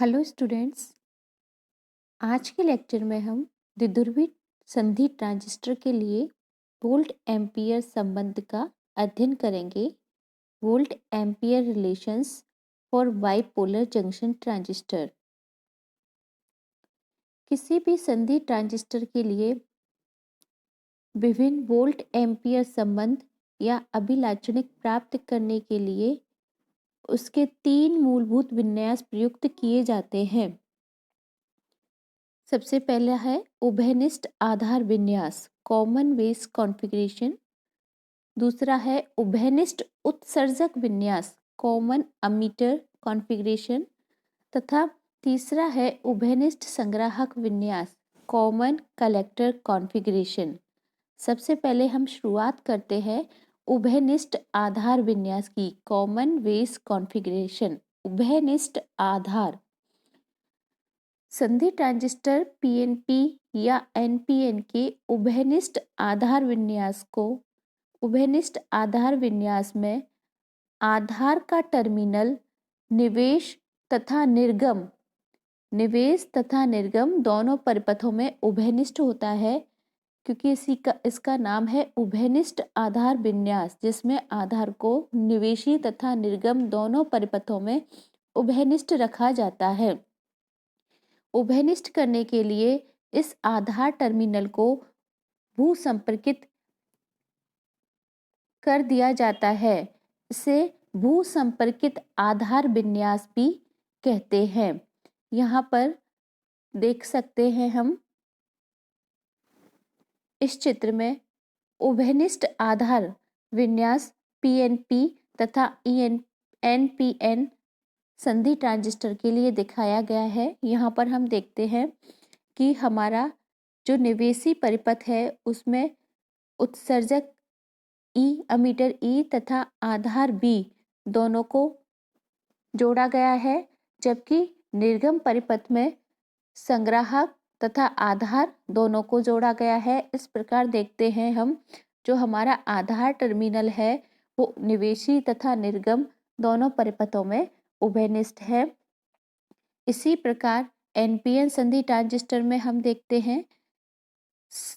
Hello students. आज के lecture में हम द्विध्रुवी संधि ट्रांजिस्टर के लिए वोल्ट एम्पियर संबंध का अध्ययन करेंगे। Volt ampere relations for bipolar junction transistor. किसी भी संधि ट्रांजिस्टर के लिए विभिन्न वोल्ट एम्पियर संबंध या अभिलाक्षणिक प्राप्त करने के लिए उसके 3 मूलभूत विन्यास प्रयुक्त किए जाते हैं। सबसे पहला है उभयनिष्ठ आधार विन्यास, कॉमन बेस कॉन्फ़िगरेशन। दूसरा है उभयनिष्ठ उत्सर्जक विन्यास, कॉमन अमीटर कॉन्फ़िगरेशन। तथा तीसरा है उभयनिष्ठ संग्राहक विन्यास, कॉमन कलेक्टर कॉन्फ़िगरेशन। सबसे पहले हम शुरुआत करते हैं उभयनिष्ठ आधार विन्यास की, कॉमन बेस कॉन्फ़िगरेशन। उभयनिष्ठ आधार संधि ट्रांजिस्टर पीएनपी या एनपीएन के उभयनिष्ठ आधार विन्यास को उभयनिष्ठ आधार विन्यास में आधार का टर्मिनल निवेश तथा निर्गम दोनों परिपथों में उभयनिष्ठ होता है, क्योंकि इसका नाम है उभयनिष्ठ आधार विन्यास, जिसमें आधार को निवेशी तथा निर्गम दोनों परिपथों में उभयनिष्ठ रखा जाता है। उभयनिष्ठ करने के लिए इस आधार टर्मिनल को भू संपर्कित कर दिया जाता है। इसे भू संपर्कित आधार विन्यास भी कहते हैं। यहाँ पर देख सकते हैं हम इस चित्र में उभयनिष्ठ आधार विन्यास पीएनपी तथा एनपीएन संधि ट्रांजिस्टर के लिए दिखाया गया है। यहाँ पर हम देखते हैं कि हमारा जो निवेशी परिपथ है उसमें उत्सर्जक ई, अमीटर ई तथा आधार बी दोनों को जोड़ा गया है, जबकि निर्गम परिपथ में संग्राहक तथा आधार दोनों को जोड़ा गया है। इस प्रकार देखते हैं हम, जो हमारा आधार टर्मिनल है वो निवेशी तथा निर्गम दोनों परिपथों में उभयनिष्ठ है। इसी प्रकार एनपीएन संधि ट्रांजिस्टर में हम देखते हैं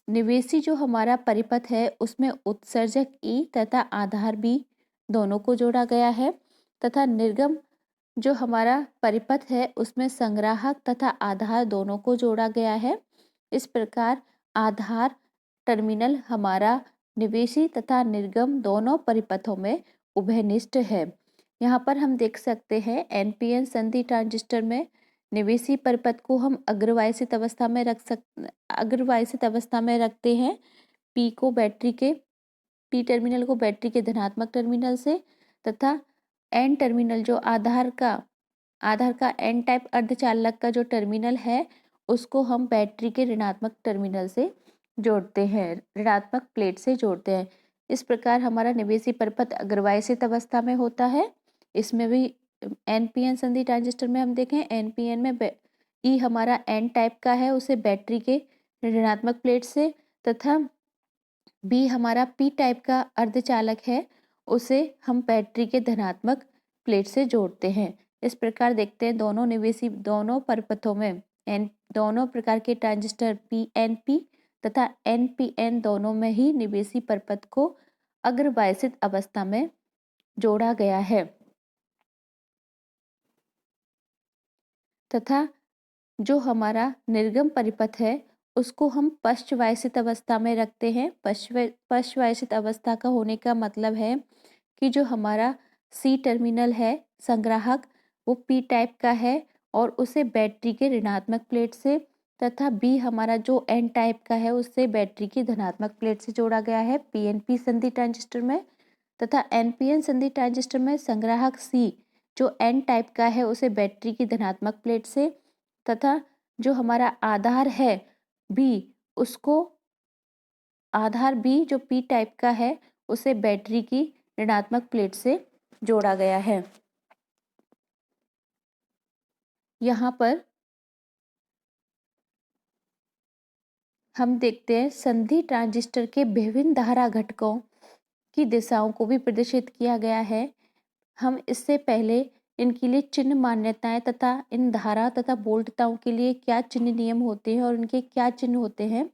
निवेशी जो हमारा परिपथ है उसमें उत्सर्जक ई तथा आधार बी दोनों को जोड़ा गया है, तथा निर्गम जो हमारा परिपथ है उसमें संग्राहक तथा आधार दोनों को जोड़ा गया है। इस प्रकार आधार टर्मिनल हमारा निवेशी तथा निर्गम दोनों परिपथों में उभयनिष्ठ है। यहाँ पर हम देख सकते हैं एनपीएन संधि ट्रांजिस्टर में निवेशी परिपथ को हम अग्रवायसित अवस्था में रखते हैं। पी टर्मिनल को बैटरी के धनात्मक टर्मिनल से तथा एन टर्मिनल जो आधार का एन टाइप अर्धचालक का जो टर्मिनल है उसको हम बैटरी के ऋणात्मक टर्मिनल से जोड़ते हैं, ऋणात्मक प्लेट से जोड़ते हैं। इस प्रकार हमारा निवेशी परिपथ अग्रवायसित अवस्था में होता है। इसमें भी एनपीएन संधि ट्रांजिस्टर में हम देखें एनपीएन में ई हमारा एन टाइप का है, उसे बैटरी के ऋणात्मक प्लेट से, तथा बी हमारा पी टाइप का अर्धचालक है, उसे हम बैटरी के धनात्मक प्लेट से जोड़ते हैं। इस प्रकार देखते हैं दोनों परिपथों में दोनों प्रकार के ट्रांजिस्टर पीएनपी तथा एनपीएन दोनों में ही निवेशी परिपथ को अग्रवायसित अवस्था में जोड़ा गया है, तथा जो हमारा निर्गम परिपथ है उसको हम पश्चवायसित अवस्था में रखते हैं। पश्चवायसित अवस्था का होने का मतलब है कि जो हमारा सी टर्मिनल है संग्राहक वो पी टाइप का है और उसे बैटरी के ऋणात्मक प्लेट से, तथा बी हमारा जो एन टाइप का है उससे बैटरी की धनात्मक प्लेट से जोड़ा गया है पीएनपी संधि ट्रांजिस्टर में। तथा एनपीएन संधि ट्रांजिस्टर में संग्राहक सी जो एन टाइप का है उसे बैटरी की धनात्मक प्लेट से, तथा जो हमारा आधार है बी उसको आधार बी जो पी टाइप का है उसे बैटरी की ऋणात्मक प्लेट से जोड़ा गया है। यहाँ पर हम देखते हैं संधि ट्रांजिस्टर के विभिन्न धारा घटकों की दिशाओं को भी प्रदर्शित किया गया है। हम इससे पहले इनके लिए चिन्ह मान्यताएं तथा इन धारा तथा बोल्टताओं के लिए क्या चिन्ह नियम होते हैं और उनके क्या चिन्ह होते हैं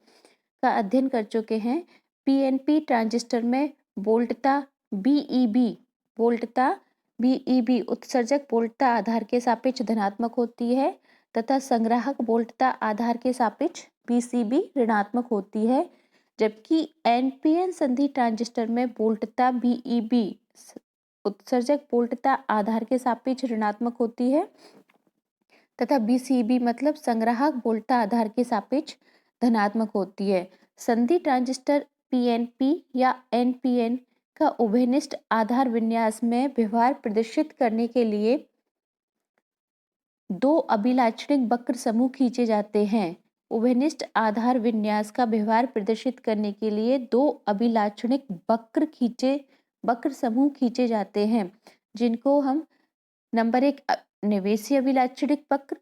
का अध्ययन कर चुके हैं। पीएनपी ट्रांजिस्टर में बोल्टता बीईबी उत्सर्जक बोल्टता आधार के सापेक्ष धनात्मक होती है तथा संग्राहक बोल्टता आधार के सापेक्ष बीसीबी ऋणात्मक होती है, जबकि एनपीएन संधि ट्रांजिस्टर में बोल्टता बीईबी उत्सर्जक बोल्टता आधार के सापेक्ष ऋणात्मक होती है तथा बीसीबी मतलब संग्राहक बोल्टता आधार के सापेक्ष धनात्मक होती है। संधि ट्रांजिस्टर पीएनपी या एनपीएन का उभयनिष्ठ आधार विन्यास में व्यवहार प्रदर्शित करने के लिए दो अभिलाक्षणिक वक्र समूह खींचे जाते हैं। उभयनिष्ठ आधार विन्यास का व्यवहार प्रदर्शित करने के लिए दो अभिलाक्षणिक वक्र समूह खींचे जाते हैं, जिनको हम नंबर 1 निवेशी अभिलाक्षणिक वक्र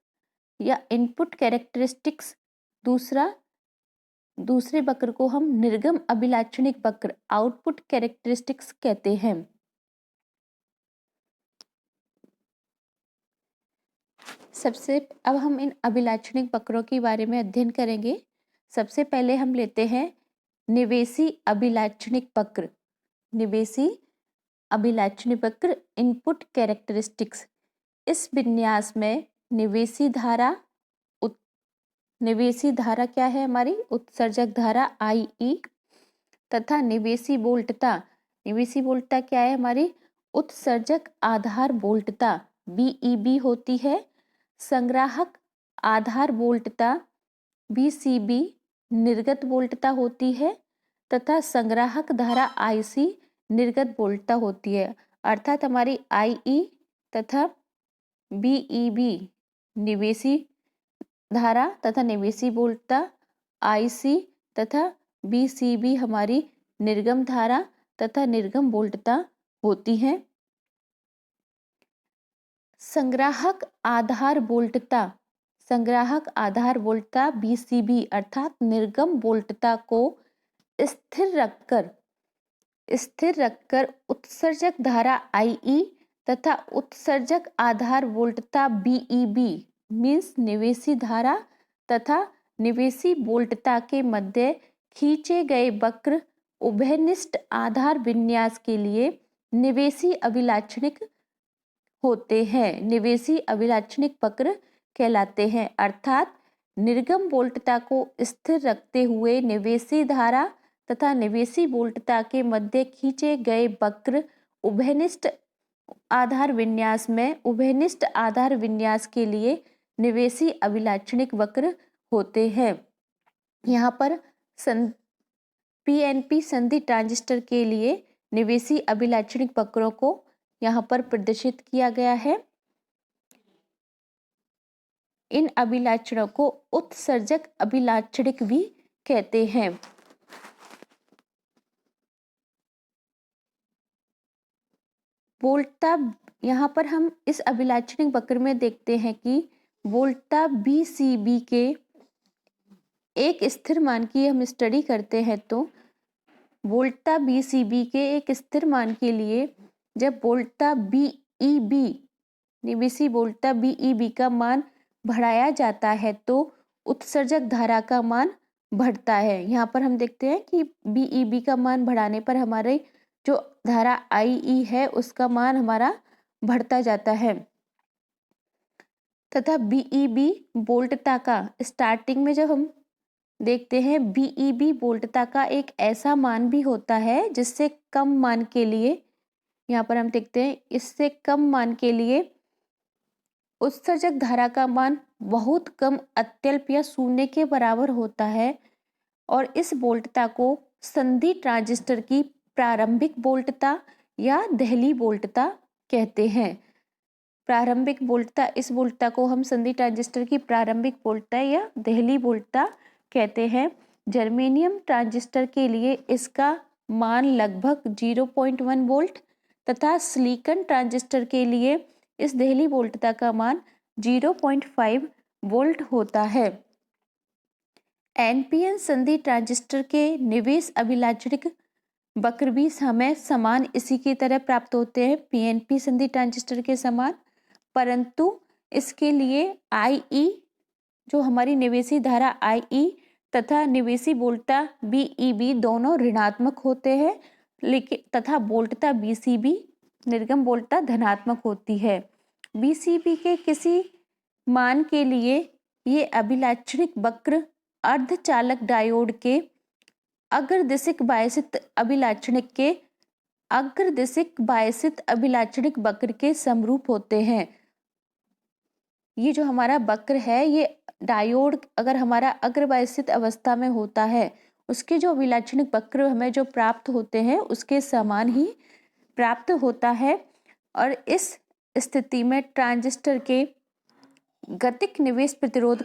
या इनपुट कैरेक्टरिस्टिक्स, दूसरे वक्र को हम निर्गम अभिलाक्षणिक वक्र आउटपुट कैरेक्टरिस्टिक्स कहते हैं। अब हम इन अभिलाक्षणिक वक्रों के बारे में अध्ययन करेंगे। सबसे पहले हम लेते हैं निवेशी अभिलाक्षणिक वक्र। निवेशी अभिलाक्षणिक वक्र इनपुट कैरेक्टरिस्टिक्स। इस विन्यास में निवेशी धारा क्या है हमारी? उत्सर्जक धारा IE तथा निवेशी वोल्टता क्या है हमारी? उत्सर्जक आधार वोल्टता BEB होती है। संग्राहक आधार वोल्टता BCB निर्गत वोल्टता होती है तथा संग्राहक धारा IC निर्गत वोल्टता होती है। अर्थात हमारी IE तथा BEB निवेशी धारा तथा निवेशी वोल्टता, IC तथा BCB हमारी निर्गम धारा तथा निर्गम वोल्टता होती है। संग्राहक आधार वोल्टता BCB अर्थात निर्गम वोल्टता को स्थिर रखकर उत्सर्जक धारा IE तथा उत्सर्जक आधार वोल्टता BEB मीन्स निवेशी धारा तथा निवेशी वोल्टता के मध्य खींचे गए वक्र उभयनिष्ठ आधार विन्यास के लिए निवेशी अभिलाक्षणिक होते हैं, निवेशी अभिलाक्षणिक वक्र कहलाते हैं। अर्थात निर्गम वोल्टता को स्थिर रखते हुए निवेशी धारा तथा निवेशी वोल्टता के मध्य खींचे गए वक्र उभयनिष्ठ आधार विन्यास के लिए निवेशी अभिलाक्षणिक वक्र होते हैं। यहाँ पर पीएनपी संधि ट्रांजिस्टर के लिए निवेशी अभिलाक्षणिक वक्रों को यहाँ पर प्रदर्शित किया गया है। इन अभिलाक्षणों को उत्सर्जक अभिलाक्षणिक भी कहते हैं। वोल्टता, यहाँ पर हम इस अभिलाक्षणिक वक्र में देखते हैं कि वोल्टता BCB के एक स्थिर मान की हम स्टडी करते हैं तो वोल्टता BCB के एक स्थिर मान के लिए जब वोल्टता BEB निवेशी वोल्टता BEB का मान बढ़ाया जाता है तो उत्सर्जक धारा का मान बढ़ता है। यहाँ पर हम देखते हैं कि BEB का मान बढ़ाने पर हमारे जो धारा IE है उसका मान हमारा बढ़ता जाता है तथा BEB वोल्टता का स्टार्टिंग में जब हम देखते हैं BEB वोल्टता का एक ऐसा मान भी होता है जिससे कम मान के लिए, यहाँ पर हम देखते हैं इससे कम मान के लिए उत्सर्जक धारा का मान बहुत कम अत्यल्प या शून्य के बराबर होता है और इस वोल्टता को संधि ट्रांजिस्टर की प्रारंभिक वोल्टता या दहली वोल्टता कहते हैं। प्रारंभिक वोल्टता, इस वोल्टता को हम संधि ट्रांजिस्टर की प्रारंभिक वोल्टता या दहली वोल्टता कहते हैं। जर्मेनियम ट्रांजिस्टर के लिए इसका मान लगभग 0.1 वोल्ट तथा सिलिकॉन ट्रांजिस्टर के लिए इस दहली वोल्टता का मान 0.5 वोल्ट होता है। एनपीएन संधि ट्रांजिस्टर के निवेश अभिलाक्षणिक वक्र भी हमें समान इसी की तरह प्राप्त होते हैं, पीएनपी संधि ट्रांजिस्टर के समान। परंतु इसके लिए IE जो हमारी निवेशी धारा IE तथा निवेशी वोल्टता BEB दोनों ऋणात्मक होते हैं, लेकिन तथा वोल्टता BCB निर्गम वोल्टता धनात्मक होती है। BCB के किसी मान के लिए ये अभिलाक्षणिक वक्र अर्धचालक डायोड के अग्रदिशिक बायसित अभिलाक्षणिक वक्र के समरूप होते हैं। ये जो हमारा वक्र है, ये डायोड अगर हमारा अग्रबायसित अवस्था में होता है, उसके जो अभिलाक्षणिक वक्र हमें जो प्राप्त होते हैं उसके समान ही प्राप्त होता है। और इस स्थिति में ट्रांजिस्टर के गतिक निवेश प्रतिरोध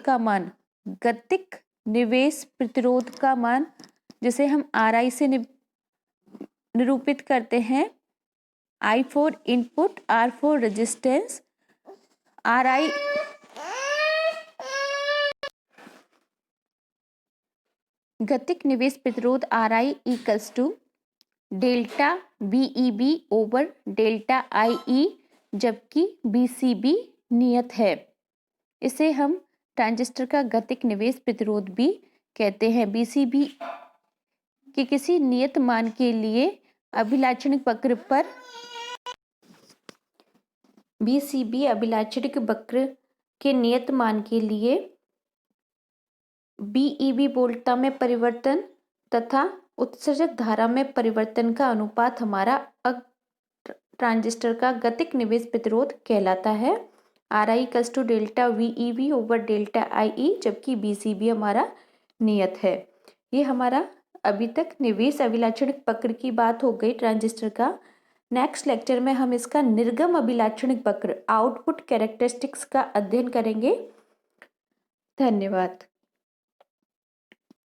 का मान जिसे हम RI से निरूपित करते हैं, I4 input, R4 resistance, RI गतिक निवेश प्रतिरोध RI equals to delta BEB over delta IE, जबकि BCB नियत है। इसे हम ट्रांजिस्टर का गतिक निवेश प्रतिरोध भी कहते हैं। BCB के किसी नियत मान के लिए अभिलाक्षणिक वक्र पर BCB अभिलाक्षणिक वक्र के नियत मान के लिए BEB वोल्टता में परिवर्तन तथा उत्सर्जक धारा में परिवर्तन का अनुपात हमारा ट्रांजिस्टर का गतिक निवेश प्रतिरोध कहलाता है। RI equals to delta VEB over delta IE, जबकि BCB हमारा नियत है। ये हमारा अभी तक निवेश अभिलाक्षणिक वक्र की बात हो गई ट्रांजिस्टर का। नेक्स्ट लेक्चर में हम इसका निर्गम अभिलाक्षणिक वक्र आउटपुट कैरेक्टरिस्टिक्स का अध्ययन करेंगे। धन्यवाद।